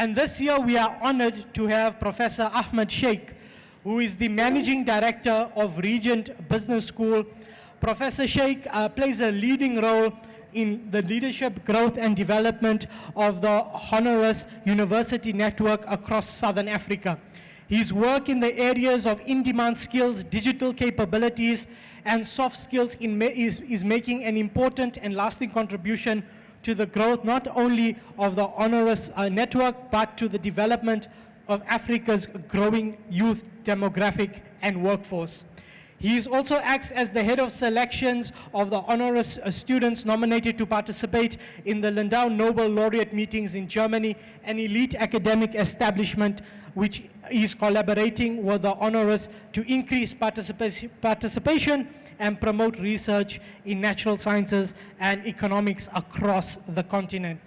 And this year we are honored to have Professor Ahmed Shaikh, who is the Managing Director of Regent Business School. Professor Shaikh plays a leading role in the leadership, growth and development of the honoris university network across Southern Africa. His work in the areas of in-demand skills, digital capabilities, and soft skills is making an important and lasting contribution to the growth not only of the honoris network, but to the development of Africa's growing youth demographic and workforce. He also acts as the head of selections of the honoris students nominated to participate in the Lindau Nobel Laureate meetings in Germany, an elite academic establishment which is collaborating with the honoris to increase participation and promote research in natural sciences and economics across the continent.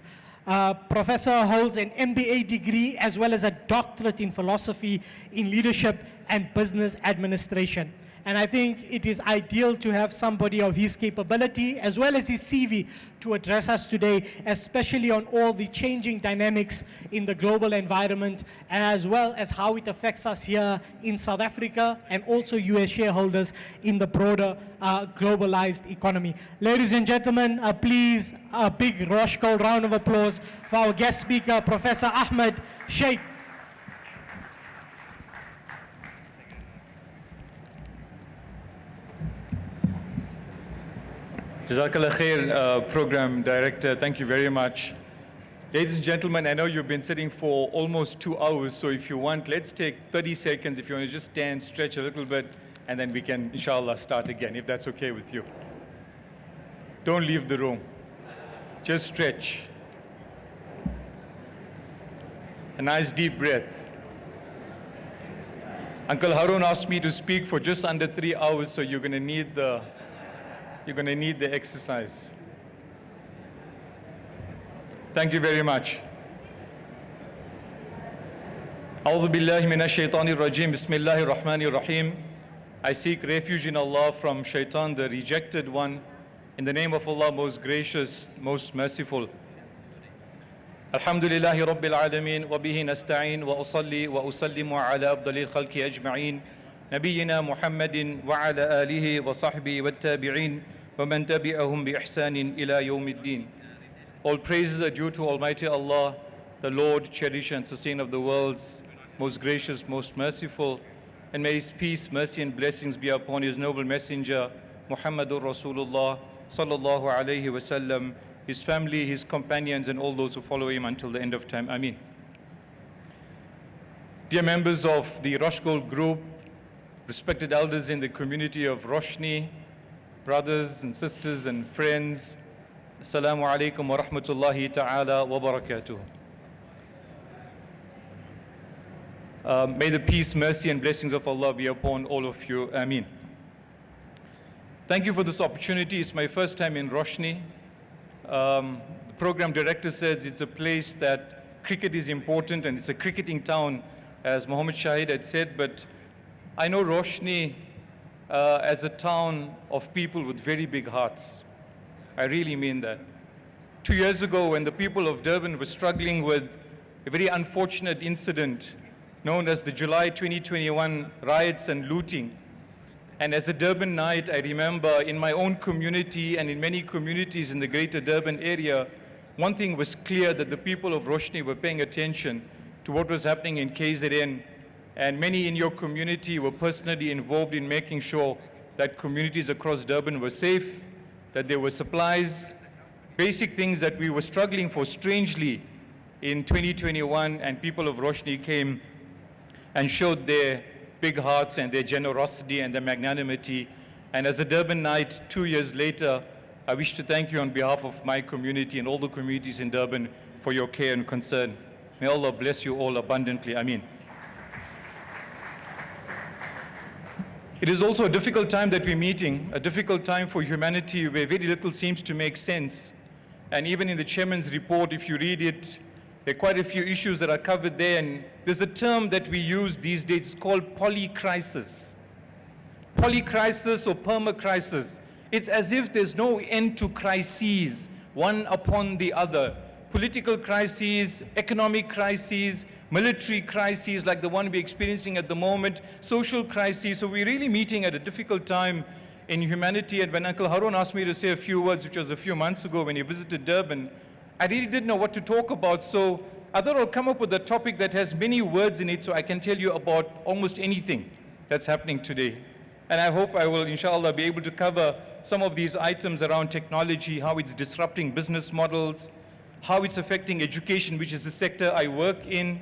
Professor holds an MBA degree as well as a doctorate in philosophy in leadership and business administration. And I think it is ideal to have somebody of his capability as well as his CV to address us today, especially on all the changing dynamics in the global environment, as well as how it affects us here in South Africa and also US shareholders in the broader globalized economy. Ladies and gentlemen, please a big Roshgold round of applause for our guest speaker, Professor Ahmed Shaikh. Jazakallah khair, Program Director, thank you very much. Ladies and gentlemen, I know you've been sitting for almost 2 hours, so if you want, let's take 30 seconds if you want to just stand, stretch a little bit, and then we can, inshallah, start again, if that's okay with you. Don't leave the room. Just stretch. A nice deep breath. Uncle Harun asked me to speak for just under 3 hours, so you're going to need the exercise. Thank you very much. A'udhu billahi minash shaitanir rajim. Bismillahir rahmanir rahim. I seek refuge in Allah from shaitan, the rejected one. In the name of Allah, most gracious, most merciful. Alhamdulillahi rabbil alameen. Wa bihi nasta'in wa usalli wa usallimu ala afdalil khalqi ajma'in. نبينا محمد وعلى آله وصحبه والتابعين ومن تبعهم بإحسان إلى يوم الدين. All praises are due to Almighty Allah, the Lord, cherisher and sustainer of the worlds, most gracious, most merciful, and may His peace, mercy and blessings be upon His noble messenger, Muhammadur Rasulullah sallallahu alayhi wasallam, his family, his companions, and all those who follow him until the end of time. Ameen. Dear members of the Roshgold Group, respected elders in the community of Roshni, brothers and sisters and friends, Assalamu alaikum wa rahmatullahi ta'ala wa barakatuh. May the peace, mercy and blessings of Allah be upon all of you. Ameen. Thank you for this opportunity. It's my first time in Roshni. The program director says it's a place that cricket is important and it's a cricketing town, as Muhammad Shahid had said, but I know Roshni as a town of people with very big hearts. I really mean that. 2 years ago, when the people of Durban were struggling with a very unfortunate incident known as the July 2021 riots and looting, and as a Durbanite, I remember in my own community and in many communities in the greater Durban area, one thing was clear, that the people of Roshni were paying attention to what was happening in KZN. And many in your community were personally involved in making sure that communities across Durban were safe, that there were supplies, basic things that we were struggling for strangely in 2021, and people of Roshni came and showed their big hearts and their generosity and their magnanimity. And as a Durbanite, 2 years later, I wish to thank you on behalf of my community and all the communities in Durban for your care and concern. May Allah bless you all abundantly. Ameen. It is also a difficult time that we're meeting, a difficult time for humanity where very little seems to make sense. And even in the chairman's report, if you read it, there are quite a few issues that are covered there. And there's a term that we use these days, it's called polycrisis. Polycrisis or permacrisis. It's as if there's no end to crises, one upon the other. political crises, economic crises, military crises like the one we're experiencing at the moment, social crises. So we're really meeting at a difficult time in humanity. And when Uncle Harun asked me to say a few words, which was a few months ago when he visited Durban, I really didn't know what to talk about. So I thought I'll come up with a topic that has many words in it so I can tell you about almost anything that's happening today. And I hope I will, inshallah, be able to cover some of these items around technology, how it's disrupting business models, how it's affecting education, which is the sector I work in.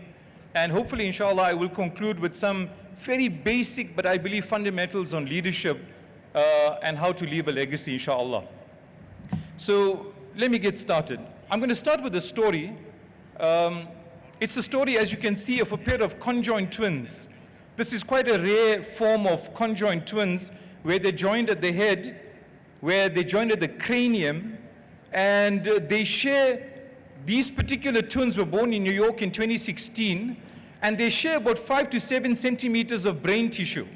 And hopefully, inshallah, I will conclude with some very basic, but I believe fundamentals on leadership and how to leave a legacy, inshallah. So let me get started. I'm going to start with a story. It's a story, as you can see, of a pair of conjoined twins. This is quite a rare form of conjoined twins where they joined at the head, where they joined at the cranium, and they share, these particular twins were born in New York in 2016, and they share about 5 to 7 centimeters of brain tissue.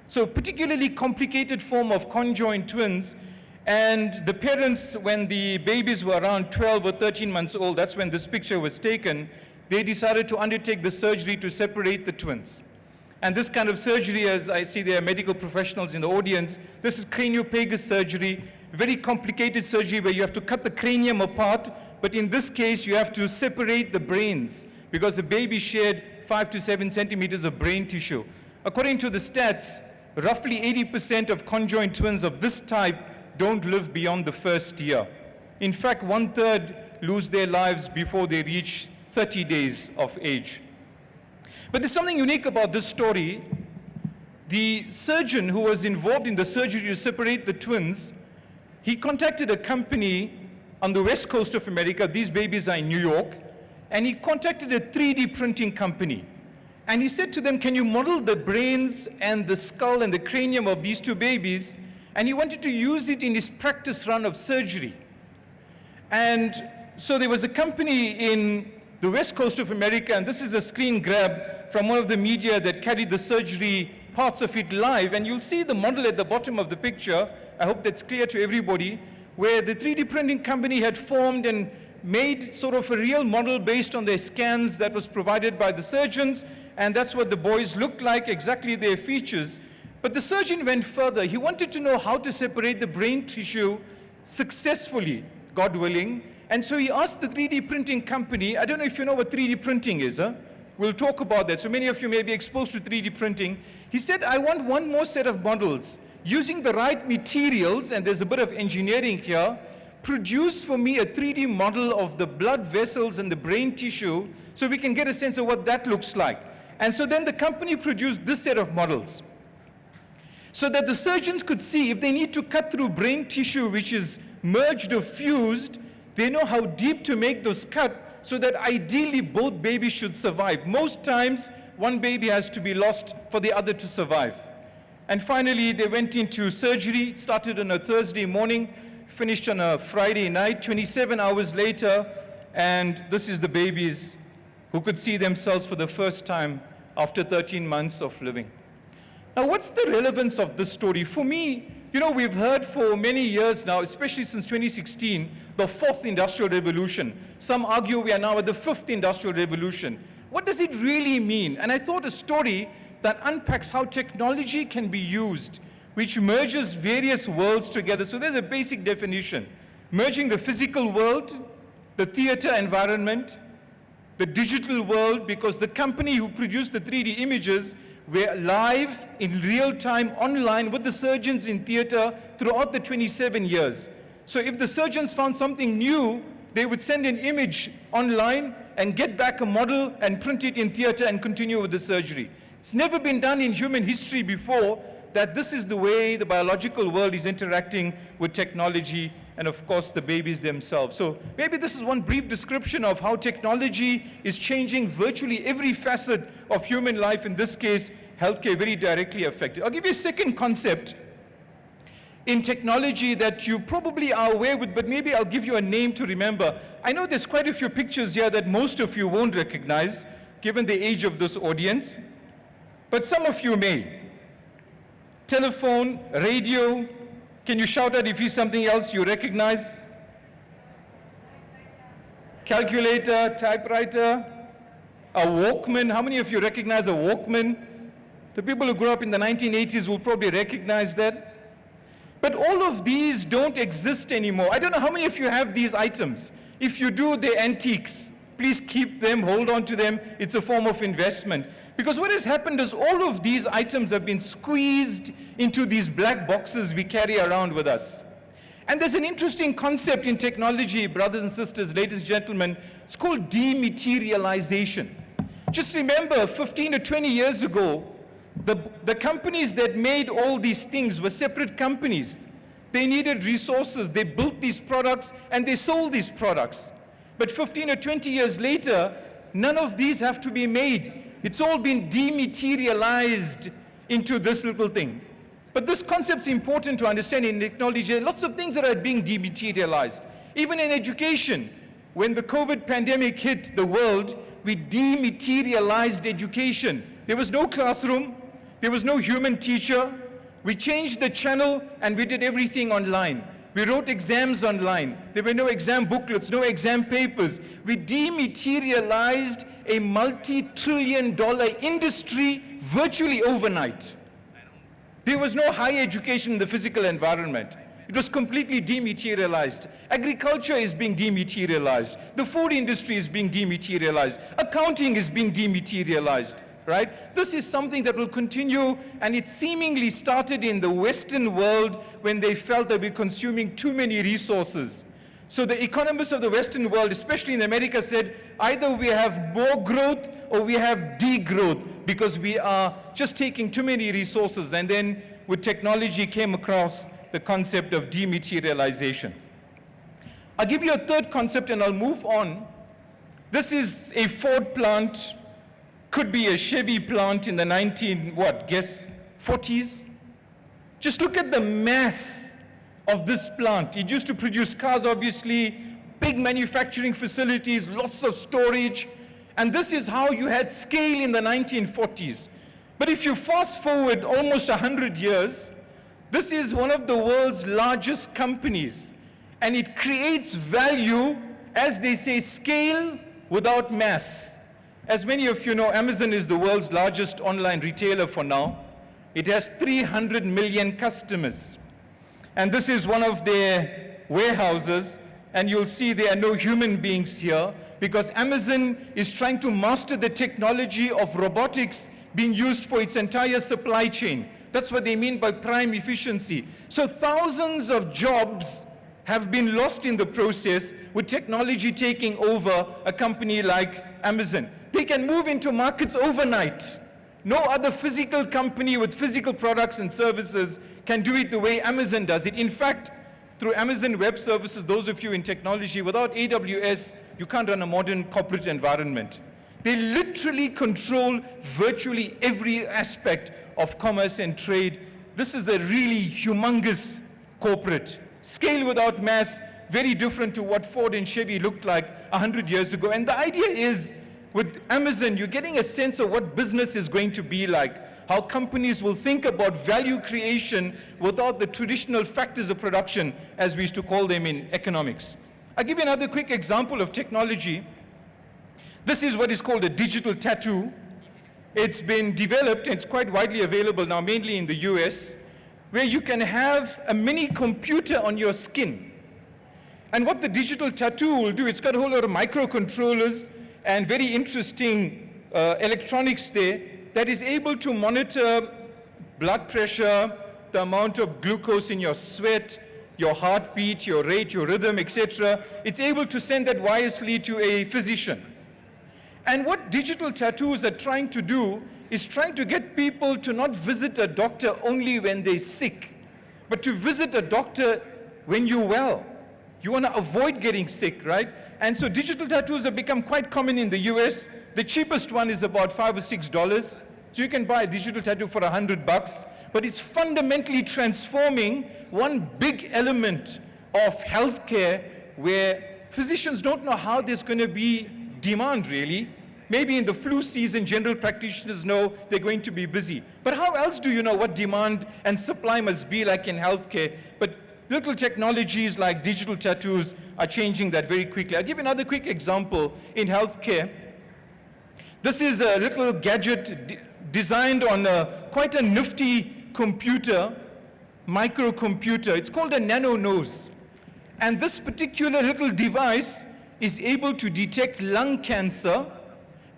So particularly complicated form of conjoined twins. And the parents, when the babies were around 12 or 13 months old, that's when this picture was taken, they decided to undertake the surgery to separate the twins. And this kind of surgery, as I see there are medical professionals in the audience, this is craniopagus surgery, very complicated surgery where you have to cut the cranium apart, but in this case you have to separate the brains because the baby shared 5 to 7 centimeters of brain tissue. According to the stats, roughly 80% of conjoined twins of this type don't live beyond the first year. In fact, 1/3 lose their lives before they reach 30 days of age. But there's something unique about this story. The surgeon who was involved in the surgery to separate the twins, he contacted a company on the west coast of America. These babies are in New York. And he contacted a 3D printing company. And he said to them, can you model the brains and the skull and the cranium of these two babies? And he wanted to use it in his practice run of surgery. And so there was a company in the west coast of America, and this is a screen grab from one of the media that carried the surgery parts of it live. And you'll see the model at the bottom of the picture. I hope that's clear to everybody, where the 3D printing company had formed and made sort of a real model based on their scans that was provided by the surgeons. And that's what the boys looked like, exactly their features. But the surgeon went further. He wanted to know how to separate the brain tissue successfully, God willing. And so he asked the 3D printing company, I don't know if you know what 3D printing is, huh? We'll talk about that. So many of you may be exposed to 3D printing. He said, I want one more set of models using the right materials, and there's a bit of engineering here, produce for me a 3D model of the blood vessels and the brain tissue so we can get a sense of what that looks like. And so then the company produced this set of models so that the surgeons could see if they need to cut through brain tissue which is merged or fused, they know how deep to make those cuts so that ideally both babies should survive. Most times, one baby has to be lost for the other to survive. And finally, they went into surgery. It started on a Thursday morning, finished on a Friday night, 27 hours later, and this is the babies who could see themselves for the first time after 13 months of living. Now, what's the relevance of this story? For me, you know, we've heard for many years now, especially since 2016, the 4th industrial revolution. Some argue we are now at the 5th industrial revolution. What does it really mean? And I thought a story that unpacks how technology can be used, which merges various worlds together. So there's a basic definition. Merging the physical world, the theater environment, the digital world, because the company who produced the 3D images were live in real time online with the surgeons in theater throughout the 27 years. So if the surgeons found something new, they would send an image online and get back a model and print it in theater and continue with the surgery. It's never been done in human history before that this is the way the biological world is interacting with technology and of course the babies themselves. So maybe this is one brief description of how technology is changing virtually every facet of human life, in this case, healthcare very directly affected. I'll give you a second concept in technology that you probably are aware with, but maybe I'll give you a name to remember. I know there's quite a few pictures here that most of you won't recognize, given the age of this audience, but some of you may. Telephone, radio. Can you shout out if it's something else you recognize? calculator, typewriter, a Walkman. How many of you recognize a Walkman? The people who grew up in the 1980s will probably recognize that. But all of these don't exist anymore. I don't know how many of you have these items. If you do, they're antiques. Please keep them, hold on to them. It's a form of investment. Because what has happened is all of these items have been squeezed into these black boxes we carry around with us. And there's an interesting concept in technology, brothers and sisters, ladies and gentlemen. It's called dematerialization. Just remember, 15 to 20 years ago, the companies that made all these things were separate companies. They needed resources, they built these products, and they sold these products. But 15 or 20 years later, none of these have to be made. It's all been dematerialized into this little thing. But this concept's important to understand in technology. There are lots of things that are being dematerialized. Even in education, when the COVID pandemic hit the world, we dematerialized education. There was no classroom, there was no human teacher. We changed the channel and we did everything online. We wrote exams online. There were no exam booklets, no exam papers. We dematerialized a multi-trillion-dollar industry virtually overnight. There was no higher education in the physical environment. It was completely dematerialized. Agriculture is being dematerialized. The food industry is being dematerialized. Accounting is being dematerialized, right? This is something that will continue, and it seemingly started in the Western world when they felt they were consuming too many resources. So the economists of the Western world, especially in America, said either we have more growth or we have degrowth because we are just taking too many resources. And then with technology came across the concept of dematerialization. I'll give you a third concept and I'll move on. This is a Ford plant, could be a Chevy plant in the 40s. Just look at the mass of this plant. It used to produce cars, obviously, big manufacturing facilities, lots of storage, and this is how you had scale in the 1940s. But if you fast forward almost 100 years, this is one of the world's largest companies, and it creates value, as they say, scale without mass. As many of you know, Amazon is the world's largest online retailer for now. It has 300 million customers. And this is one of their warehouses, and you'll see there are no human beings here because Amazon is trying to master the technology of robotics being used for its entire supply chain. That's what they mean by prime efficiency. So thousands of jobs have been lost in the process with technology taking over a company like Amazon. They can move into markets overnight. No other physical company with physical products and services can do it the way Amazon does it. In fact, through Amazon Web Services, those of you in technology, without AWS, you can't run a modern corporate environment. They literally control virtually every aspect of commerce and trade. This is a really humongous corporate. Scale without mass, very different to what Ford and Chevy looked like 100 years ago. And the idea is, with Amazon, you're getting a sense of what business is going to be like, how companies will think about value creation without the traditional factors of production, as we used to call them in economics. I'll give you another quick example of technology. This is what is called a digital tattoo. It's been developed, and it's quite widely available now, mainly in the US, where you can have a mini computer on your skin. And what the digital tattoo will do, it's got a whole lot of microcontrollers and very interesting electronics there that is able to monitor blood pressure, the amount of glucose in your sweat, your heartbeat, your rate, your rhythm, etc. It's able to send that wirelessly to a physician. And what digital tattoos are trying to do is trying to get people to not visit a doctor only when they're sick, but to visit a doctor when you're well. You want to avoid getting sick, right? And so digital tattoos have become quite common in the US. The cheapest one is about $5 or $6. So you can buy a digital tattoo for $100, but it's fundamentally transforming one big element of healthcare where physicians don't know how there's going to be demand, really. Maybe in the flu season, general practitioners know they're going to be busy. But how else do you know what demand and supply must be like in healthcare? But little technologies like digital tattoos are changing that very quickly. I'll give you another quick example in healthcare. This is a little gadget designed on quite a nifty computer, microcomputer. It's called a nano nose. And this particular little device is able to detect lung cancer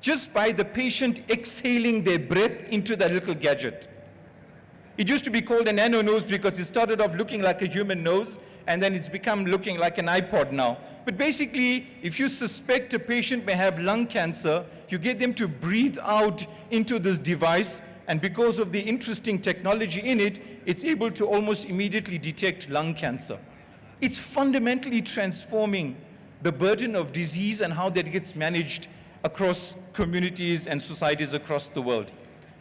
just by the patient exhaling their breath into that little gadget. It used to be called a nano nose because it started off looking like a human nose, and then it's become looking like an iPod now. But basically, if you suspect a patient may have lung cancer, you get them to breathe out into this device, and because of the interesting technology in it, it's able to almost immediately detect lung cancer. It's fundamentally transforming the burden of disease and how that gets managed across communities and societies across the world.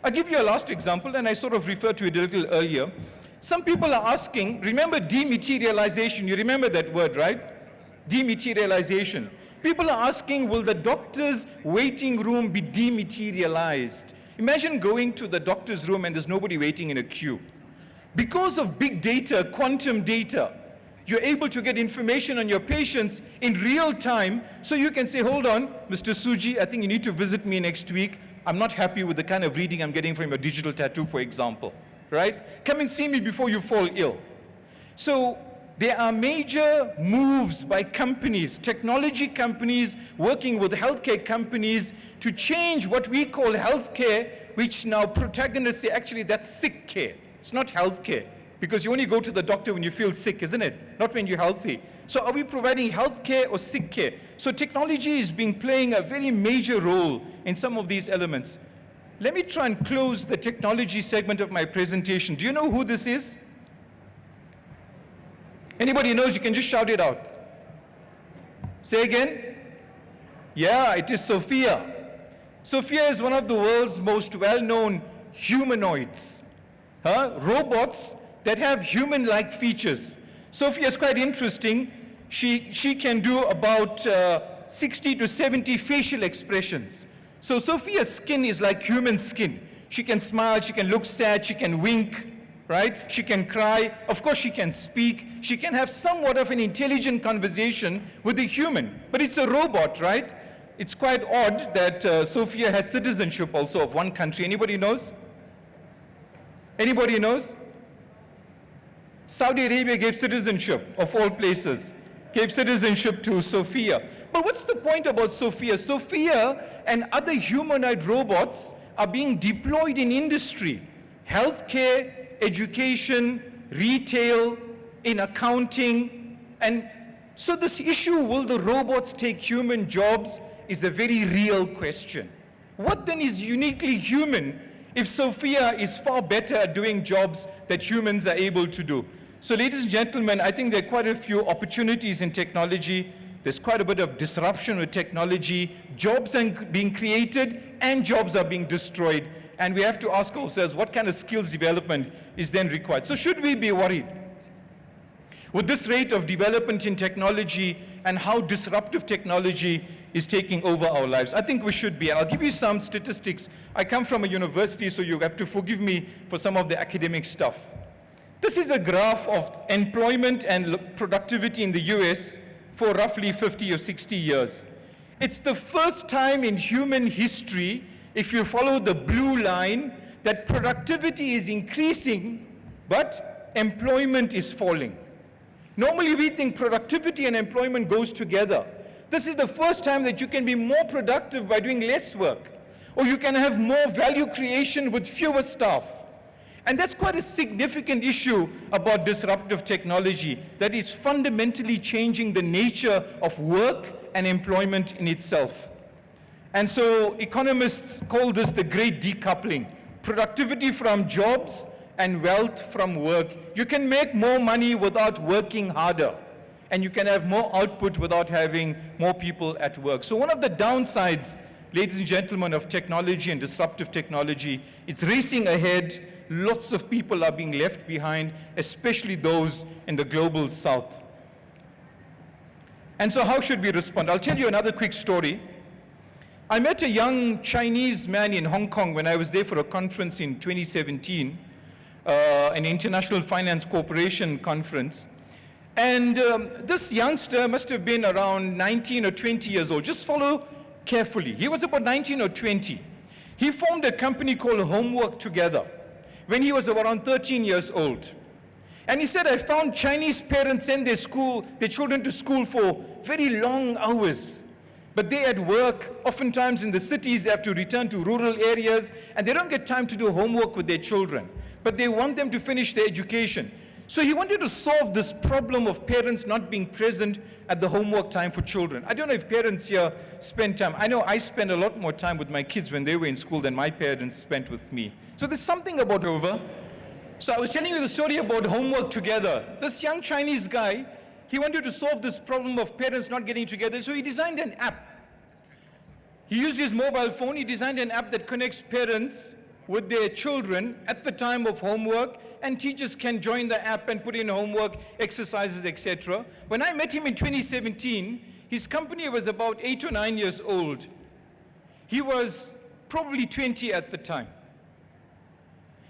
I'll give you a last example, and I sort of referred to it a little earlier. Some people are asking, remember dematerialization? You remember that word, right? Dematerialization. People are asking, will the doctor's waiting room be dematerialized? Imagine going to the doctor's room and there's nobody waiting in a queue. Because of big data, quantum data, you're able to get information on your patients in real time, so you can say, hold on, Mr. Suji, I think you need to visit me next week. I'm not happy with the kind of reading I'm getting from your digital tattoo, for example, right? Come and see me before you fall ill. So there are major moves by companies, technology companies, working with healthcare companies to change what we call healthcare, which now protagonists say, actually, that's sick care. It's not healthcare, because you only go to the doctor when you feel sick, isn't it? Not when you're healthy. So are we providing healthcare or sick care? So technology is playing a very major role in some of these elements. Let me try and close the technology segment of my presentation. Do you know who this is? Anybody knows? You can just shout it out. Say again. Yeah, it is Sophia. Sophia is one of the world's most well-known humanoids. Robots that have human-like features. Sophia is quite interesting. She can do about 60 to 70 facial expressions. So Sophia's skin is like human skin. She can smile, she can look sad, she can wink, right? She can cry. Of course, she can speak. She can have somewhat of an intelligent conversation with a human. But it's a robot, right? It's quite odd that Sophia has citizenship also of one country. Anybody knows? Anybody knows? Saudi Arabia gave citizenship, of all places, gave citizenship to Sophia. But what's the point about Sophia? Sophia and other humanoid robots are being deployed in industry, healthcare, education, retail, in accounting. And so this issue, will the robots take human jobs, is a very real question. What then is uniquely human if Sophia is far better at doing jobs that humans are able to do? So ladies and gentlemen, I think there are quite a few opportunities in technology. There's quite a bit of disruption with technology. Jobs are being created and jobs are being destroyed. And we have to ask ourselves, what kind of skills development is then required? So should we be worried? With this rate of development in technology and how disruptive technology is taking over our lives, I think we should be. And I'll give you some statistics. I come from a university, so you have to forgive me for some of the academic stuff. This is a graph of employment and productivity in the US for roughly 50 or 60 years. It's the first time in human history, if you follow the blue line, that productivity is increasing, but employment is falling. Normally we think productivity and employment goes together. This is the first time that you can be more productive by doing less work, or you can have more value creation with fewer staff. And that's quite a significant issue about disruptive technology that is fundamentally changing the nature of work and employment in itself. And so economists call this the great decoupling. Productivity from jobs and wealth from work. You can make more money without working harder. And you can have more output without having more people at work. So one of the downsides, ladies and gentlemen, of technology and disruptive technology, it's racing ahead. Lots of people are being left behind, especially those in the global south. And so how should we respond? I'll tell you another quick story. I met a young Chinese man in Hong Kong when I was there for a conference in 2017, an International Finance Corporation conference. And this youngster must have been around 19 or 20 years old. Just follow carefully. He was about 19 or 20. He formed a company called Homework Together when he was around 13 years old. And he said, I found Chinese parents send their children to school for very long hours. But they at work, oftentimes in the cities, they have to return to rural areas, and they don't get time to do homework with their children. But they want them to finish their education. So he wanted to solve this problem of parents not being present at the homework time for children. I don't know if parents here spend time. I know I spend a lot more time with my kids when they were in school than my parents spent with me. So there's something about over. So I was telling you the story about Homework Together. This young Chinese guy, he wanted to solve this problem of parents not getting together, so he designed an app. He used his mobile phone, he designed an app that connects parents with their children at the time of homework, and teachers can join the app and put in homework, exercises, etc. When I met him in 2017, his company was about 8 or 9 years old. He was probably 20 at the time.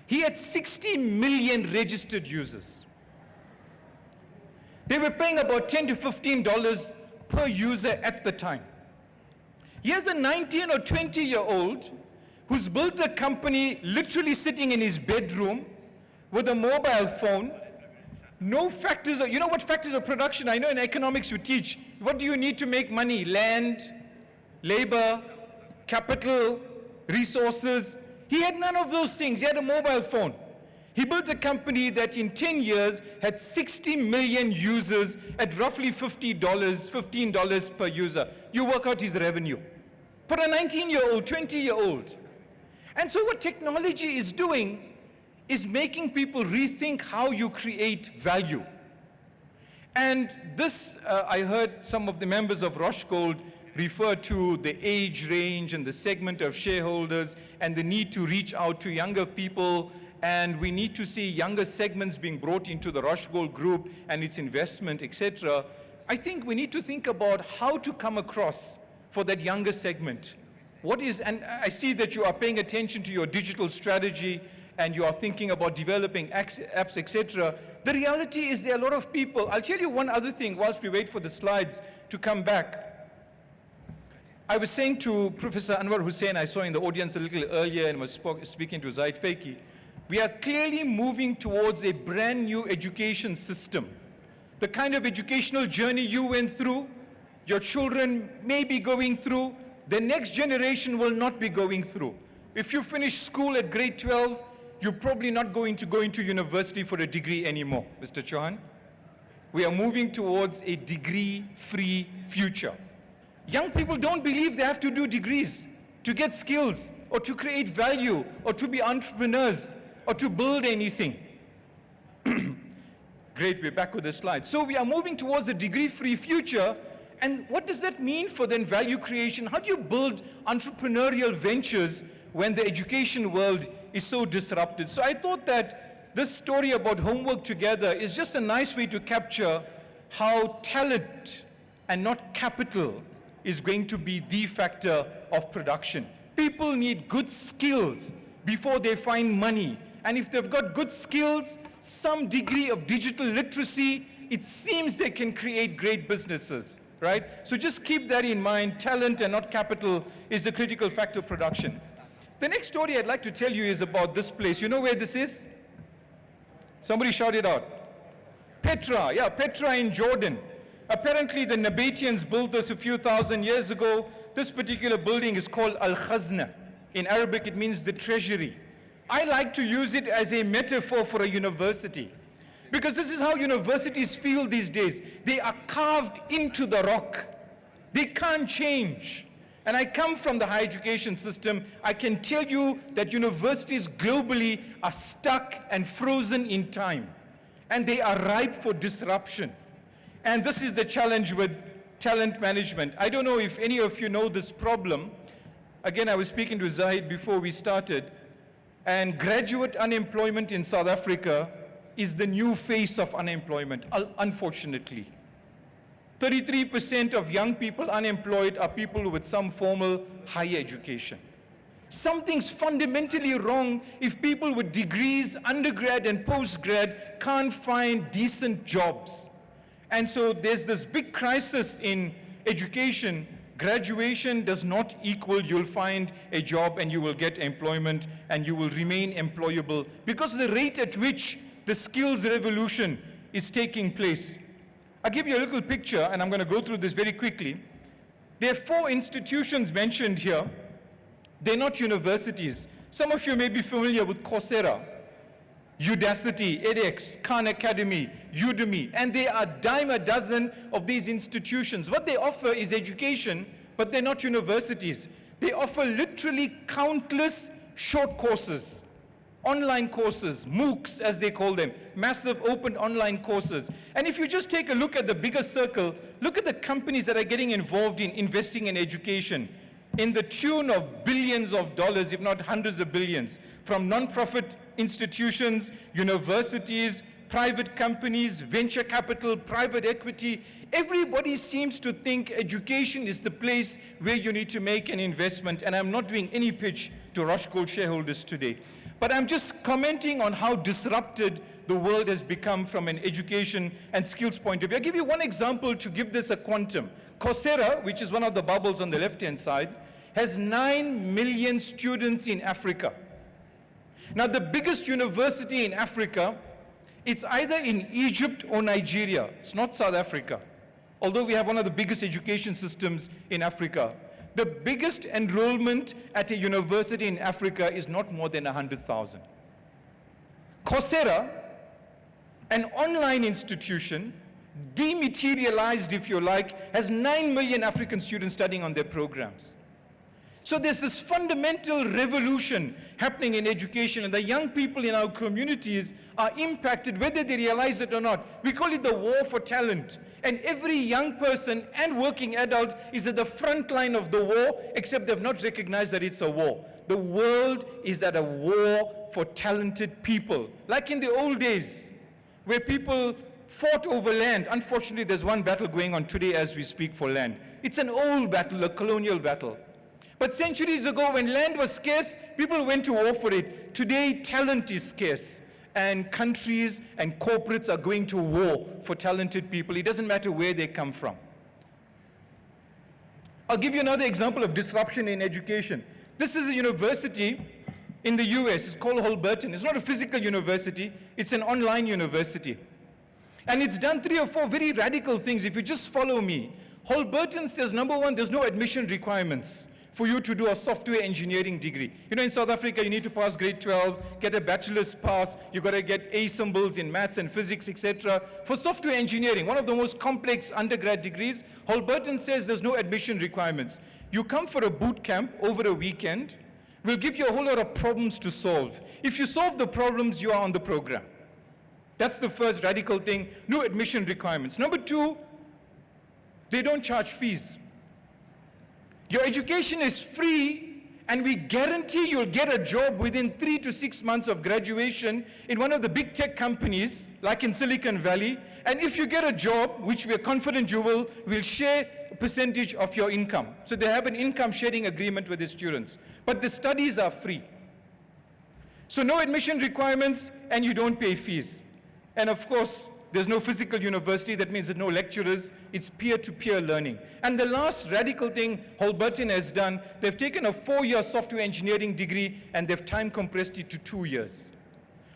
He had 60 million registered users. They were paying about $10 to $15 per user at the time. Here's a 19 or 20-year-old who's built a company literally sitting in his bedroom with a mobile phone. No factors, you know what factors of production? I know in economics you teach. What do you need to make money? Land, labor, capital, resources. He had none of those things. He had a mobile phone. He built a company that in 10 years had 60 million users at roughly $15 per user. You work out his revenue. For a 19-year-old, 20-year-old. And so what technology is doing is making people rethink how you create value. And this, I heard some of the members of Roshgold refer to the age range and the segment of shareholders and the need to reach out to younger people, and we need to see younger segments being brought into the Roshgold group and its investment, etc. I think we need to think about how to come across for that younger segment. What is, and I see that you are paying attention to your digital strategy and you are thinking about developing apps, etc. The reality is there are a lot of people. I'll tell you one other thing whilst we wait for the slides to come back. I was saying to Professor Anwar Hussain, I saw in the audience a little earlier and was speaking to Zaid Feki, we are clearly moving towards a brand new education system. The kind of educational journey you went through, your children may be going through, the next generation will not be going through. If you finish school at grade 12, you're probably not going to go into university for a degree anymore, Mr. Chauhan. We are moving towards a degree-free future. Young people don't believe they have to do degrees to get skills or to create value or to be entrepreneurs or to build anything. Great, we're back with the slide. So we are moving towards a degree-free future. And what does that mean for then value creation? How do you build entrepreneurial ventures when the education world is so disrupted? So I thought that this story about Homework Together is just a nice way to capture how talent and not capital is going to be the factor of production. People need good skills before they find money. And if they've got good skills, some degree of digital literacy, it seems they can create great businesses, right? So just keep that in mind. Talent and not capital is the critical factor of production. The next story I'd like to tell you is about this place. You know where this is? Somebody shout it out. Petra, yeah, Petra in Jordan. Apparently the Nabateans built this a few thousand years ago. This particular building is called Al-Khazna. In Arabic it means the treasury. I like to use it as a metaphor for a university, because this is how universities feel these days. They are carved into the rock. They can't change. And I come from the higher education system. I can tell you that universities globally are stuck and frozen in time. And they are ripe for disruption. And this is the challenge with talent management. I don't know if any of you know this problem. Again, I was speaking to Zahid before we started. And graduate unemployment in South Africa is the new face of unemployment, unfortunately. 33% of young people unemployed are people with some formal higher education. Something's fundamentally wrong if people with degrees, undergrad and postgrad, can't find decent jobs. And so there's this big crisis in education. Graduation does not equal you'll find a job and you will get employment and you will remain employable, because of the rate at which the skills revolution is taking place. I'll give you a little picture, and I'm going to go through this very quickly. There are 4 institutions mentioned here. They're not universities. Some of you may be familiar with Coursera, Udacity, edX, Khan Academy, Udemy, and there are dime a dozen of these institutions. What they offer is education, but they're not universities. They offer literally countless short courses, online courses, MOOCs as they call them, massive open online courses. And if you just take a look at the bigger circle, look at the companies that are getting involved in investing in education in the tune of billions of dollars, if not hundreds of billions, from non-profit institutions, universities, private companies, venture capital, private equity. Everybody seems to think education is the place where you need to make an investment. And I'm not doing any pitch to Roshgold shareholders today. But I'm just commenting on how disrupted the world has become from an education and skills point of view. I'll give you one example to give this a quantum. Coursera, which is one of the bubbles on the left-hand side, has 9 million students in Africa. Now, the biggest university in Africa, it's either in Egypt or Nigeria. It's not South Africa, although we have one of the biggest education systems in Africa. The biggest enrollment at a university in Africa is not more than 100,000. Coursera, an online institution, dematerialized if you like, has 9 million African students studying on their programs. So there's this fundamental revolution happening in education, and the young people in our communities are impacted whether they realize it or not. We call it the war for talent. And every young person and working adult is at the front line of the war, except they've not recognized that it's a war. The world is at a war for talented people. Like in the old days, where people fought over land. Unfortunately, there's one battle going on today as we speak for land. It's an old battle, a colonial battle. But centuries ago, when land was scarce, people went to war for it. Today, talent is scarce. And countries and corporates are going to war for talented people. It doesn't matter where they come from. I'll give you another example of disruption in education. This is a university in the US. It's called Holberton. It's not a physical university. It's an online university. And it's done 3 or 4 very radical things. If you just follow me. Holberton says, number 1, there's no admission requirements for you to do a software engineering degree. You know, in South Africa, you need to pass grade 12, get a bachelor's pass, you got to get A symbols in maths and physics, etc. For software engineering, one of the most complex undergrad degrees, Holberton says there's no admission requirements. You come for a boot camp over a weekend, we'll give you a whole lot of problems to solve. If you solve the problems, you are on the program. That's the first radical thing, no admission requirements. Number 2, they don't charge fees. Your education is free, and we guarantee you'll get a job within 3 to 6 months of graduation in one of the big tech companies, like in Silicon Valley. And if you get a job, which we are confident you will, we'll share a percentage of your income. So they have an income sharing agreement with the students. But the studies are free. So no admission requirements, and you don't pay fees. And of course, there's no physical university. That means there's no lecturers. It's peer-to-peer learning. And the last radical thing Holberton has done, they've taken a 4-year software engineering degree and they've time compressed it to 2 years.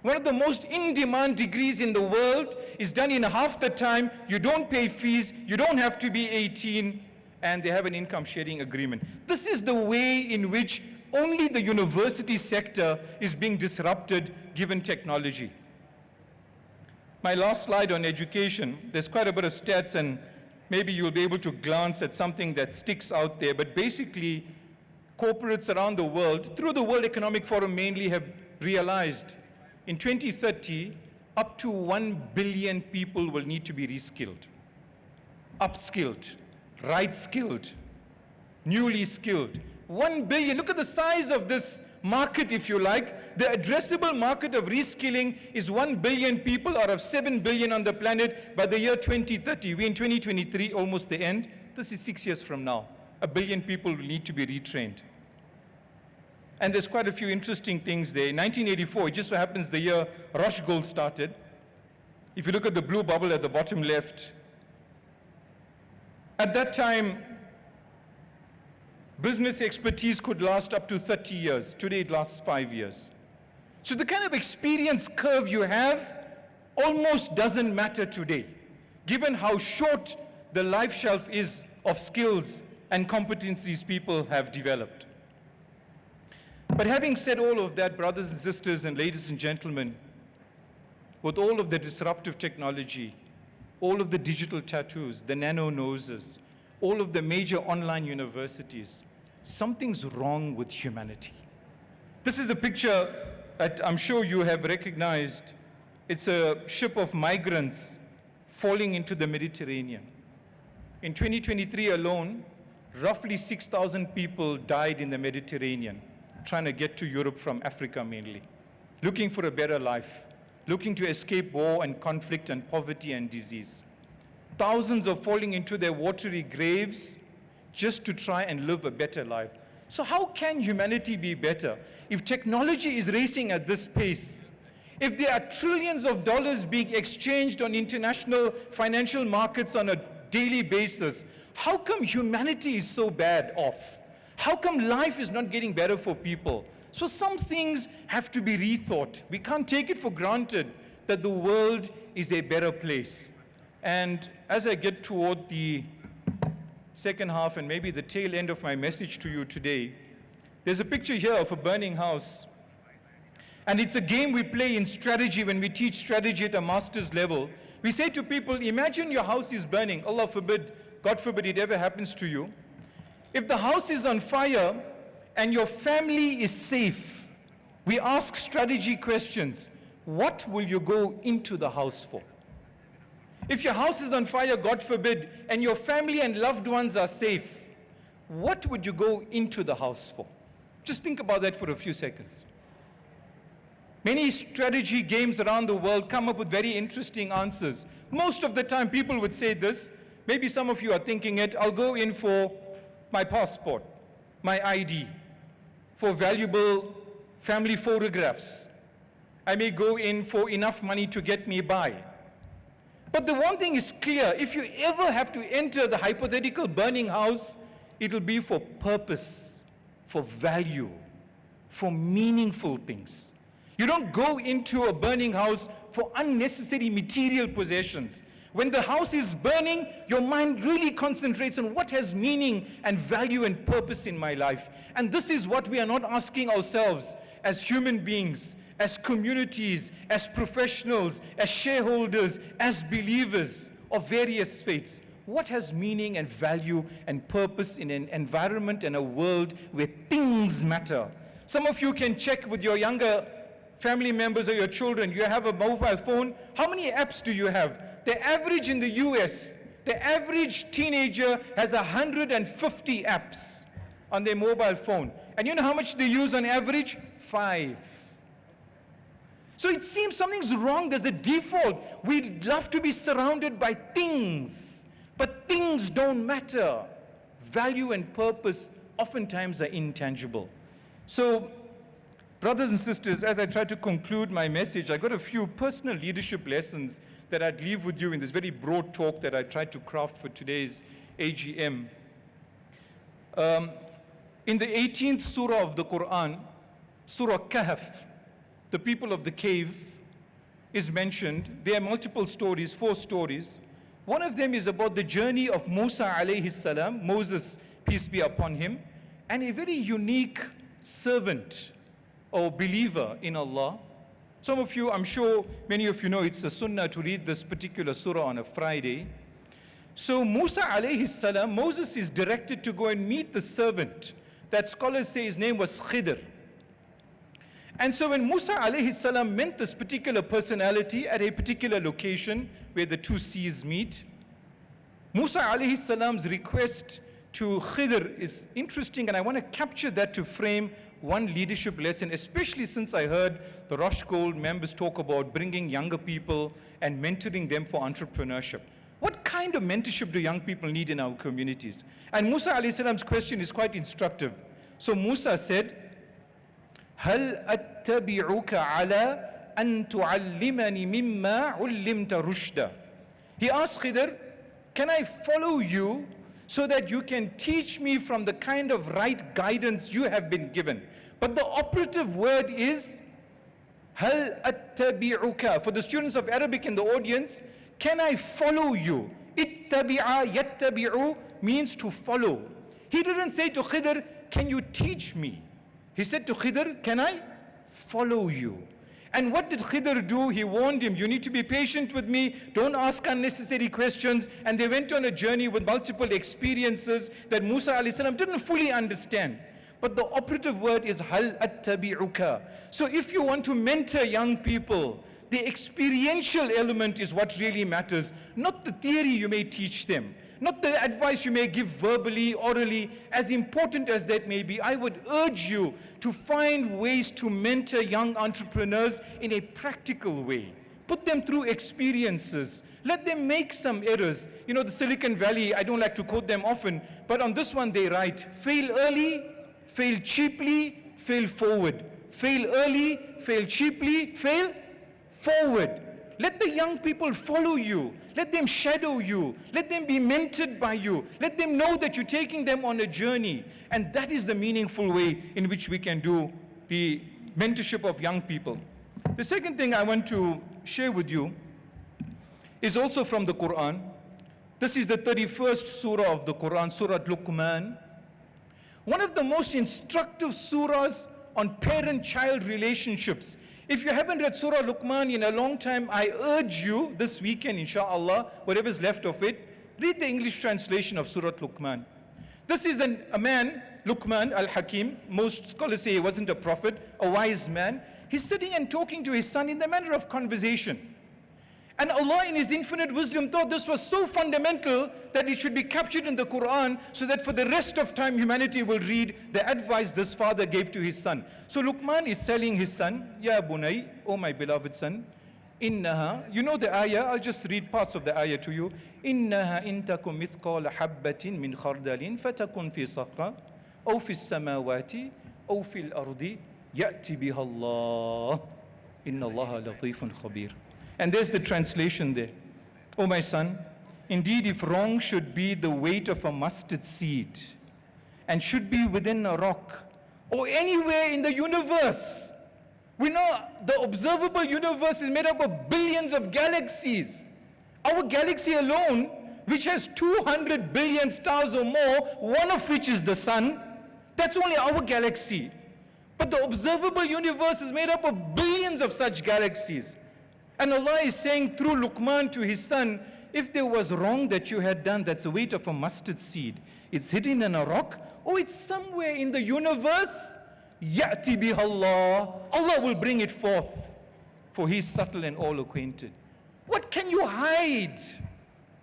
One of the most in-demand degrees in the world is done in half the time. You don't pay fees. You don't have to be 18. And they have an income sharing agreement. This is the way in which only the university sector is being disrupted given technology. My last slide on education, there's quite a bit of stats, and maybe you'll be able to glance at something that sticks out there. But basically, corporates around the world, through the World Economic Forum mainly, have realized in 2030, up to 1 billion people will need to be reskilled, upskilled, right-skilled, newly skilled. 1 billion, look at the size of this market, if you like. The addressable market of reskilling is 1 billion people out of 7 billion on the planet by the year 2030. We're in 2023, almost the end. This is 6 years from now. 1 billion people will need to be retrained. And there's quite a few interesting things there. In 1984, it just so happens the year Roshgold started. If you look at the blue bubble at the bottom left, At that time, business expertise could last up to 30 years. Today it lasts 5 years. So the kind of experience curve you have almost doesn't matter today, given how short the life shelf is of skills and competencies people have developed. But having said all of that, brothers and sisters and ladies and gentlemen, with all of the disruptive technology, all of the digital tattoos, the nano noses, all of the major online universities, something's wrong with humanity. This is a picture that I'm sure you have recognized. It's a ship of migrants falling into the Mediterranean. In 2023 alone, roughly 6,000 people died in the Mediterranean, trying to get to Europe from Africa mainly, looking for a better life, looking to escape war and conflict and poverty and disease. Thousands are falling into their watery graves just to try and live a better life. So how can humanity be better if technology is racing at this pace? If there are trillions of dollars being exchanged on international financial markets on a daily basis, how come humanity is so bad off? How come life is not getting better for people? So some things have to be rethought. We can't take it for granted that the world is a better place. And as I get toward the second half and maybe the tail end of my message to you today, there's a picture here of a burning house. And it's a game we play in strategy when we teach strategy at a master's level. We say to people, imagine your house is burning. Allah forbid, God forbid it ever happens to you. If the house is on fire and your family is safe, we ask strategy questions. What will you go into the house for? If your house is on fire, God forbid, and your family and loved ones are safe, what would you go into the house for? Just think about that for a few seconds. Many strategy games around the world come up with very interesting answers. Most of the time people would say this, maybe some of you are thinking it, I'll go in for my passport, my ID, for valuable family photographs. I may go in for enough money to get me by. But the one thing is clear, if you ever have to enter the hypothetical burning house, it'll be for purpose, for value, for meaningful things. You don't go into a burning house for unnecessary material possessions. When the house is burning, your mind really concentrates on what has meaning and value and purpose in my life. And this is what we are not asking ourselves as human beings, as communities, as professionals, as shareholders, as believers of various faiths. What has meaning and value and purpose in an environment and a world where things matter? Some of you can check with your younger family members or your children. You have a mobile phone. How many apps do you have? The average in the US, the average teenager has 150 apps on their mobile phone. And you know how much they use on average? 5. So it seems something's wrong. There's a default. We'd love to be surrounded by things, but things don't matter. Value and purpose oftentimes are intangible. So, brothers and sisters, as I try to conclude my message, I got a few personal leadership lessons that I'd leave with you in this very broad talk that I tried to craft for today's AGM. In the 18th surah of the Quran, Surah Kahf, the people of the cave, is mentioned. There are multiple stories, 4 stories. One of them is about the journey of Musa alayhi salam, Moses, peace be upon him, and a very unique servant or believer in Allah. Some of you, I'm sure many of you know, it's a sunnah to read this particular surah on a Friday. So Musa alayhi salam, Moses is directed to go and meet the servant. That scholars say his name was Khidr. And so when Musa alayhi salam met this particular personality at a particular location where the 2 seas meet, Musa alayhi salam's request to Khidr is interesting, and I want to capture that to frame one leadership lesson, especially since I heard the Roshgold members talk about bringing younger people and mentoring them for entrepreneurship. What kind of mentorship do young people need in our communities? And Musa alayhi salam's question is quite instructive. So Musa said, هل أتبعك على أن تعلمني مما علمت رشدا. He asked Khidr, can I follow you so that you can teach me from the kind of right guidance you have been given. But the operative word is هَلْ أَتَّبِعُكَ. For the students of Arabic in the audience, can I follow you? اتَّبِعَ يَتَّبِعُ means to follow. He didn't say to Khidr, can you teach me? He said to Khidr, can I follow you? And what did Khidr do? He warned him, you need to be patient with me, don't ask unnecessary questions. And they went on a journey with multiple experiences that Musa alayhi salam didn't fully understand. But the operative word is hal attabi'uka. So if you want to mentor young people, the experiential element is what really matters, not the theory you may teach them, not the advice you may give verbally, orally. As important as that may be, I would urge you to find ways to mentor young entrepreneurs in a practical way. Put them through experiences. Let them make some errors. You know, the Silicon Valley, I don't like to quote them often, but on this one they write, fail early, fail cheaply, fail forward. Fail early, fail cheaply, fail forward. Let the young people follow you. Let them shadow you. Let them be mentored by you. Let them know that you're taking them on a journey. And that is the meaningful way in which we can do the mentorship of young people. The second thing I want to share with you is also from the Quran. This is the 31st surah of the Quran, Surah Luqman. One of the most instructive surahs on parent-child relationships. If you haven't read Surah Luqman in a long time, I urge you this weekend, inshallah, whatever's left of it, read the English translation of Surah Luqman. This is a man, Luqman al-Hakim. Most scholars say he wasn't a prophet, a wise man. He's sitting and talking to his son in the manner of conversation. And Allah in His infinite wisdom thought this was so fundamental that it should be captured in the Quran so that for the rest of time humanity will read the advice this father gave to his son. So Luqman is telling his son, Ya bunay, oh my beloved son, innaha, you know the ayah, I'll just read parts of the ayah to you. Innaha intakum mithqala habbatin min khardalin fatakun fi saqra, aw fi samawati, aw fil ardi, ya'ti biha Allah. Inna Allah latifun khabir. And there's the translation there. Oh my son, indeed if wrong should be the weight of a mustard seed and should be within a rock or anywhere in the universe. We know the observable universe is made up of billions of galaxies. Our galaxy alone, which has 200 billion stars or more, one of which is the sun, that's only our galaxy. But the observable universe is made up of billions of such galaxies. And Allah is saying through Luqman to his son, if there was wrong that you had done, that's the weight of a mustard seed. It's hidden in a rock, or it's somewhere in the universe. Ya'ti biha Allah. Allah will bring it forth, for He is subtle and all acquainted. What can you hide?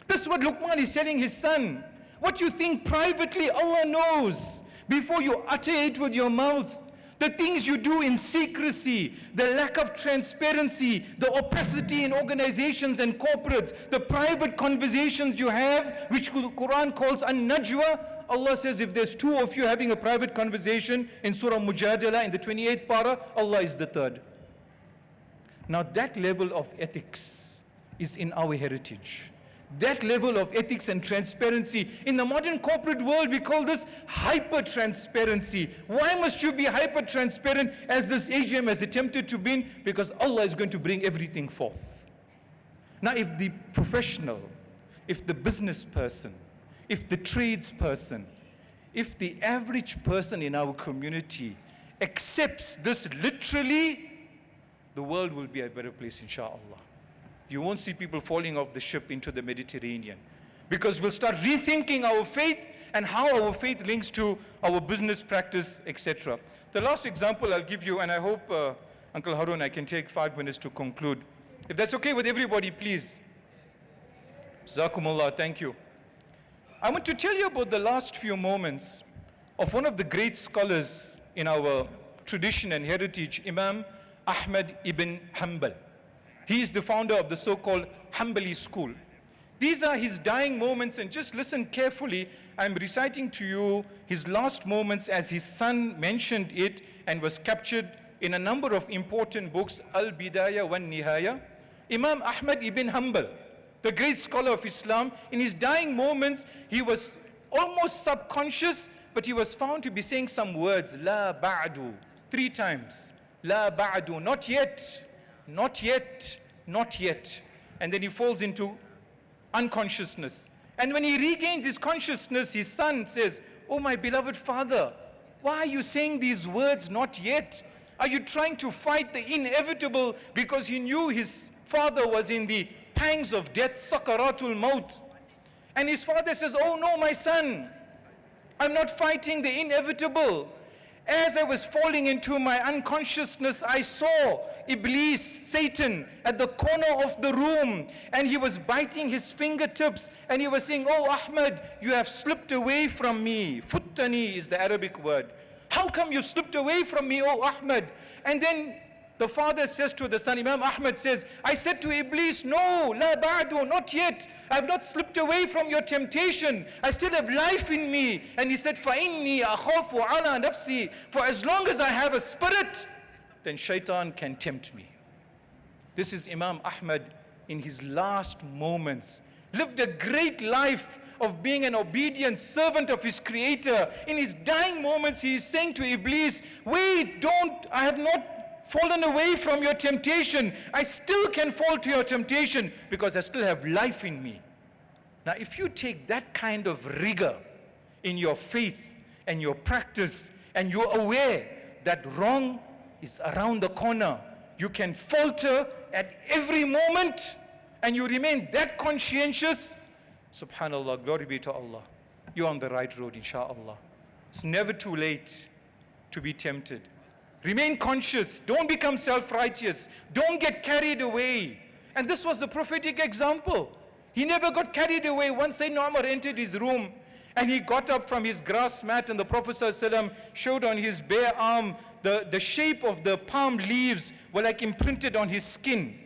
This is what Luqman is telling his son. What you think privately, Allah knows. Before you utter it with your mouth, the things you do in secrecy, the lack of transparency, the opacity in organizations and corporates, the private conversations you have, which the Quran calls an-najwa. Allah says if there's two of you having a private conversation in Surah Mujadala in the 28th para, Allah is the third. Now that level of ethics is in our heritage. That level of ethics and transparency. In the modern corporate world, we call this hyper-transparency. Why must you be hyper-transparent as this AGM has attempted to be? Because Allah is going to bring everything forth. Now, if the professional, if the business person, if the tradesperson, if the average person in our community accepts this literally, the world will be a better place, inshallah. You won't see people falling off the ship into the Mediterranean, because we'll start rethinking our faith and how our faith links to our business practice, etc. The last example I'll give you, and I hope, Uncle Harun, I can take 5 minutes to conclude. If that's okay with everybody, please. Jazakumullah, thank you. I want to tell you about the last few moments of one of the great scholars in our tradition and heritage, Imam Ahmed ibn Hanbal. He is the founder of the so-called Hanbali school. These are his dying moments, and just listen carefully. I'm reciting to you his last moments as his son mentioned it and was captured in a number of important books, Al-Bidayah wa Nihaya. Imam Ahmed ibn Hanbal, the great scholar of Islam, in his dying moments, he was almost subconscious, but he was found to be saying some words, La ba'du, 3 times. La ba'du, not yet, not yet, not yet. And then he falls into unconsciousness. And when he regains his consciousness, his son says, oh my beloved father, why are you saying these words, not yet? Are you trying to fight the inevitable? Because he knew his father was in the pangs of death, sakaratul maut. And his father says, oh no, my son, I'm not fighting the inevitable. As I was falling into my unconsciousness, I saw Iblis, Satan, at the corner of the room, and he was biting his fingertips, and he was saying, oh Ahmed, you have slipped away from me. Futtani is the Arabic word. How come you slipped away from me, oh Ahmed? And then the father says to the son, Imam Ahmed says, I said to Iblis, no, la ba'du, not yet. I have not slipped away from your temptation. I still have life in me. And he said, فَإِنِّي أَخَافُ عَلَى نَفْسِي. For as long as I have a spirit, then shaitan can tempt me. This is Imam Ahmed in his last moments. Lived a great life of being an obedient servant of his creator. In his dying moments, he is saying to Iblis, wait, don't, I have not fallen away from your temptation. I still can fall to your temptation because I still have life in me. Now, if you take that kind of rigor in your faith and your practice, and you're aware that wrong is around the corner, you can falter at every moment, and you remain that conscientious, subhanallah, glory be to Allah. You're on the right road, inshallah. It's never too late to be tempted. Remain conscious. Don't become self-righteous. Don't get carried away. And this was the prophetic example. He never got carried away. Once Sayyidina Umar entered his room and he got up from his grass mat, and the Prophet ﷺ showed on his bare arm the shape of the palm leaves were like imprinted on his skin.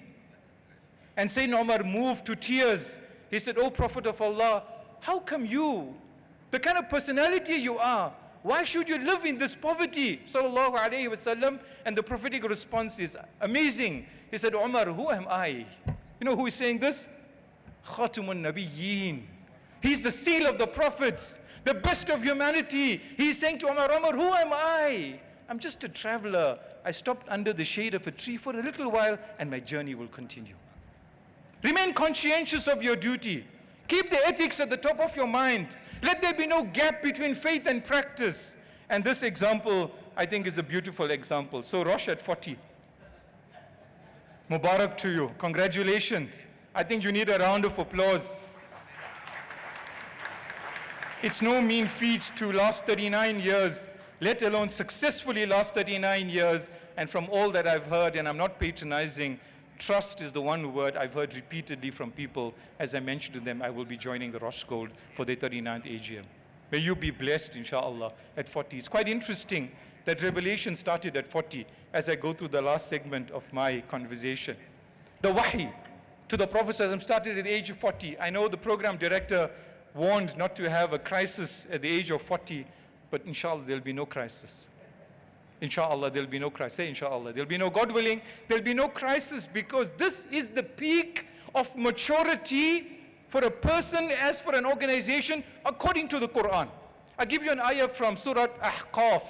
And Sayyidina Umar moved to tears. He said, oh Prophet of Allah, how come you, the kind of personality you are, why should you live in this poverty? Sallallahu alayhi wasallam. And the prophetic response is amazing. He said, Umar, who am I? You know who is saying this? Khatamun Nabiyyin. He's the seal of the prophets, the best of humanity. He's saying to Umar, Umar, who am I? I'm just a traveler. I stopped under the shade of a tree for a little while and my journey will continue. Remain conscientious of your duty. Keep the ethics at the top of your mind. Let there be no gap between faith and practice. And this example, I think, is a beautiful example. So Rosh at 40. Mubarak to you. Congratulations. I think you need a round of applause. It's no mean feat to last 39 years, let alone successfully last 39 years. And from all that I've heard, and I'm not patronizing, trust is the one word I've heard repeatedly from people. As I mentioned to them, I will be joining the Roshgold for their 39th AGM. May you be blessed, inshallah, at 40. It's quite interesting that revelation started at 40 as I go through the last segment of my conversation. The wahi to the Prophet started at the age of 40. I know the program director warned not to have a crisis at the age of 40, but inshallah, there'll be no crisis. Inshallah, there'll be no crisis. Say inshallah. There'll be no, God willing, there'll be no crisis, because this is the peak of maturity for a person as for an organization according to the Quran. I'll give you an ayah from Surah Ahqaf.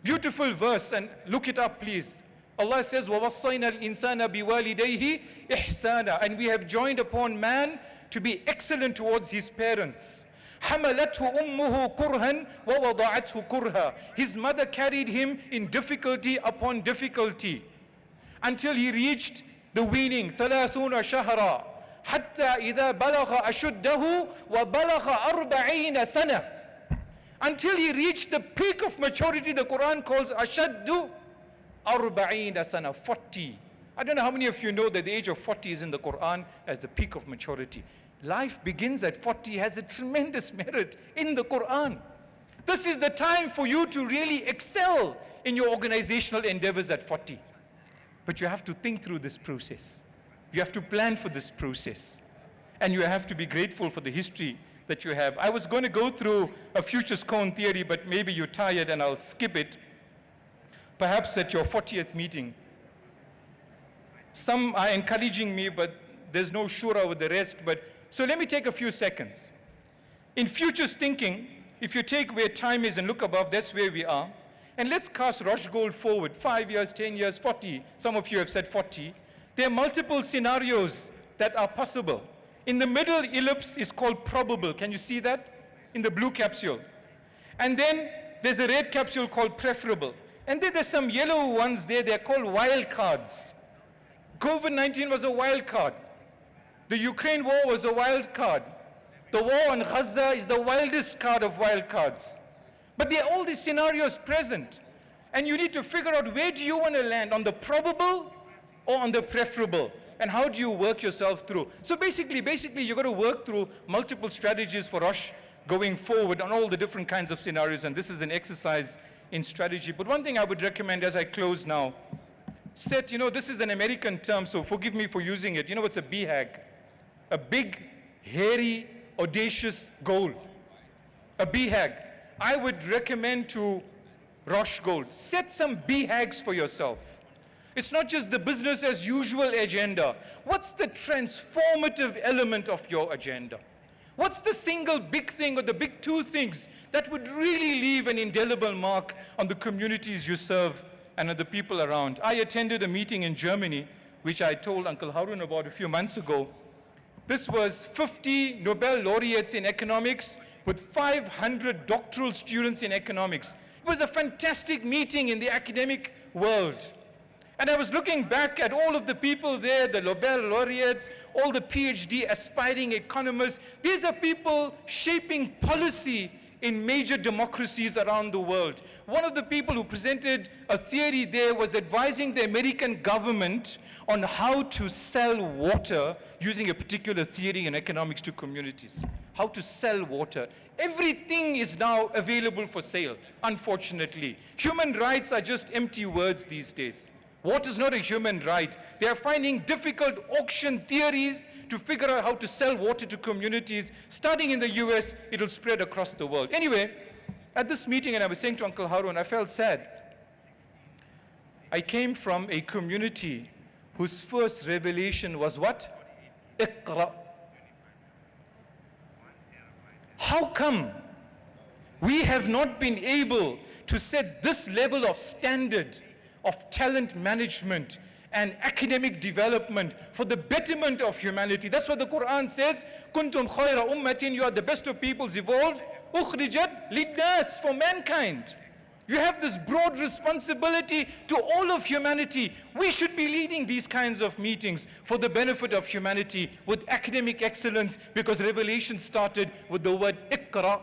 Beautiful verse, and look it up please. Allah says, وَوَصَّيْنَا الْإِنسَانَ بِوَالِدَيْهِ إِحْسَانًا. And we have joined upon man to be excellent towards his parents. حَمَلَتْهُ أُمُّهُ كُرْهًا وَوَضَعَتْهُ كُرْهًا. His mother carried him in difficulty upon difficulty until he reached the weaning, 30 شهرا حتى إذا بلغ أشده وبلغ 40 سنة. Until he reached the peak of maturity, the Quran calls ashaddu 40 sana, 40. I don't know how many of you know that the age of 40 is in the Quran as the peak of maturity. Life begins at 40 has a tremendous merit in the Quran. This is the time for you to really excel in your organizational endeavors at 40. But you have to think through this process. You have to plan for this process. And you have to be grateful for the history that you have. I was going to go through a futures cone theory, but maybe you're tired and I'll skip it. Perhaps at your 40th meeting. Some are encouraging me, but there's no shura with the rest. But so let me take a few seconds. In futures thinking, if you take where time is and look above, that's where we are. And let's cast Roshgold forward, 5 years, 10 years, 40. Some of you have said 40. There are multiple scenarios that are possible. In the middle ellipse is called probable. Can you see that? In the blue capsule. And then there's a red capsule called preferable. And then there's some yellow ones there, they're called wild cards. COVID-19 was a wild card. The Ukraine war was a wild card. The war on Gaza is the wildest card of wild cards. But there are all these scenarios present. And you need to figure out, where do you want to land, on the probable or on the preferable? And how do you work yourself through? So basically you've got to work through multiple strategies for Rosh going forward on all the different kinds of scenarios. And this is an exercise in strategy. But one thing I would recommend as I close now, set, this is an American term, so forgive me for using it. You know what's a BHAG? A big, hairy, audacious goal. A BHAG. I would recommend to Roshgold, set some BHAGs for yourself. It's not just the business as usual agenda. What's the transformative element of your agenda? What's the single big thing or the big two things that would really leave an indelible mark on the communities you serve and on the people around? I attended a meeting in Germany, which I told Uncle Harun about a few months ago. This was 50 Nobel laureates in economics with 500 doctoral students in economics. It was a fantastic meeting in the academic world. And I was looking back at all of the people there, the Nobel laureates, all the PhD aspiring economists. These are people shaping policy in major democracies around the world. One of the people who presented a theory there was advising the American government on how to sell water using a particular theory in economics to communities. How to sell water. Everything is now available for sale, unfortunately. Human rights are just empty words these days. Water is not a human right. They are finding difficult auction theories to figure out how to sell water to communities. Starting in the US, it'll spread across the world. Anyway, at this meeting, and I was saying to Uncle Harun, I felt sad. I came from a community whose first revelation was what? Iqra. How come we have not been able to set this level of standard of talent management and academic development for the betterment of humanity? That's what the Quran says. Kuntum khayra ummatin, you are the best of peoples evolved. Ukhrijat lidnas, for mankind. You have this broad responsibility to all of humanity. We should be leading these kinds of meetings for the benefit of humanity with academic excellence, because revelation started with the word Iqra.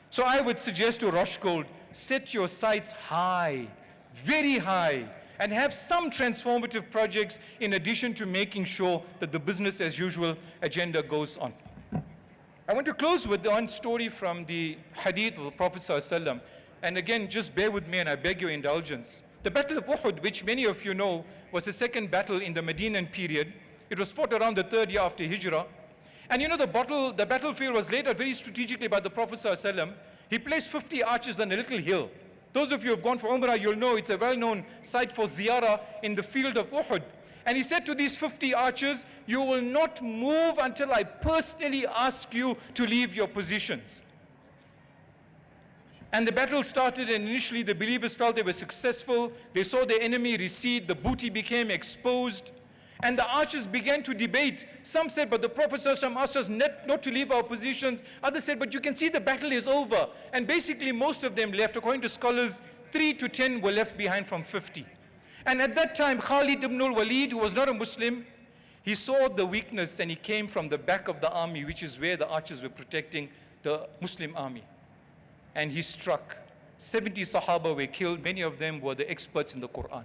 So I would suggest to Roshgold, set your sights high, very high, and have some transformative projects in addition to making sure that the business as usual agenda goes on. I want to close with one story from the hadith of the Prophet ﷺ. And again, just bear with me and I beg your indulgence. The Battle of Uhud, which many of you know, was the second battle in the Medinan period. It was fought around the third year after Hijrah. And the battlefield was laid out very strategically by the Prophet ﷺ. He placed 50 archers on a little hill. Those of you who have gone for Umrah, you'll know it's a well-known site for ziyarah in the field of Uhud. And he said to these 50 archers, you will not move until I personally ask you to leave your positions. And the battle started, and initially the believers felt they were successful. They saw their enemy recede, the booty became exposed, and the archers began to debate. Some said, but the Prophet ﷺ asked us not to leave our positions. Others said, but you can see the battle is over. And basically most of them left. According to scholars, 3 to 10 were left behind from 50. And at that time, Khalid ibn al-Walid, who was not a Muslim, he saw the weakness and he came from the back of the army, which is where the archers were protecting the Muslim army. And he struck. 70 Sahaba were killed. Many of them were the experts in the Quran.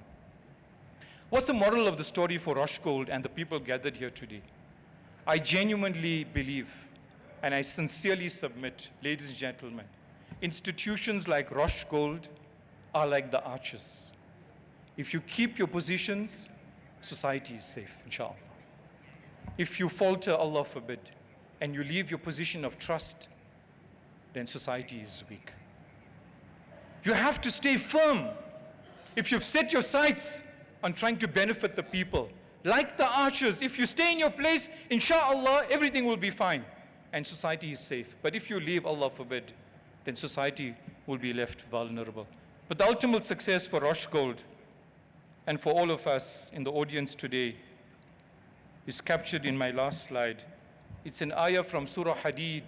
What's the moral of the story for Roshgold and the people gathered here today? I genuinely believe, and I sincerely submit, ladies and gentlemen, institutions like Roshgold are like the archers. If you keep your positions, society is safe, inshallah. If you falter, Allah forbid, and you leave your position of trust, then society is weak. You have to stay firm. If you've set your sights on trying to benefit the people, like the archers, if you stay in your place, inshallah, everything will be fine. and society is safe. But if you leave, Allah forbid, then society will be left vulnerable. But the ultimate success for Roshgold and for all of us in the audience today is captured in my last slide. It's an ayah from Surah Hadid,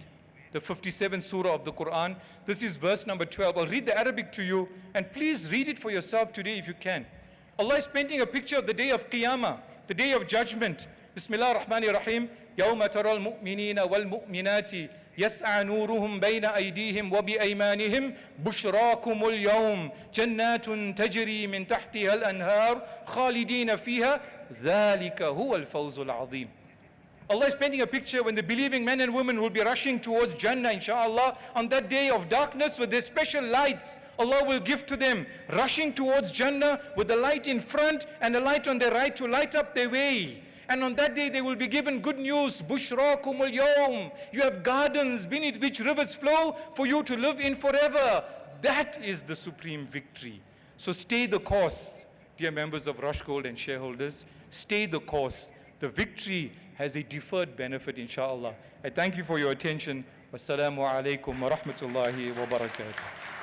the 57th surah of the Quran. This is verse number 12. I'll read the Arabic to you, and please read it for yourself today if you can. Allah is painting a picture of the day of Qiyamah, the day of judgment. Bismillah ar-Rahman ar-Rahim. يَوْمَ تَرَى الْمُؤْمِنِينَ وَالْمُؤْمِنَاتِ يَسْعَى نُورُهُمْ بَيْنَ أَيْدِيهِمْ وَبِأَيْمَانِهِمْ بُشْرَاكُمُ الْيَوْمِ جَنَّاتٌ تَجْرِي مِنْ تَحْتِهَا الْأَنْهَارُ خَالِدِينَ فِيهَا ذَلِكَ هُوَ الْفَوْزُ الْعَظِيمُ. Allah is painting a picture when the believing men and women will be rushing towards Jannah, inshallah, on that day of darkness with their special lights. Allah will give to them, rushing towards Jannah with the light in front and the light on their right to light up their way. And on that day they will be given good news. Bushrakum al-yawm. You have gardens beneath which rivers flow for you to live in forever. That is the supreme victory. So stay the course, dear members of Roshgold and shareholders. Stay the course. The victory has a deferred benefit, inshallah. I thank you for your attention. Wassalamu alaikum wa rahmatullahi wa barakatuh.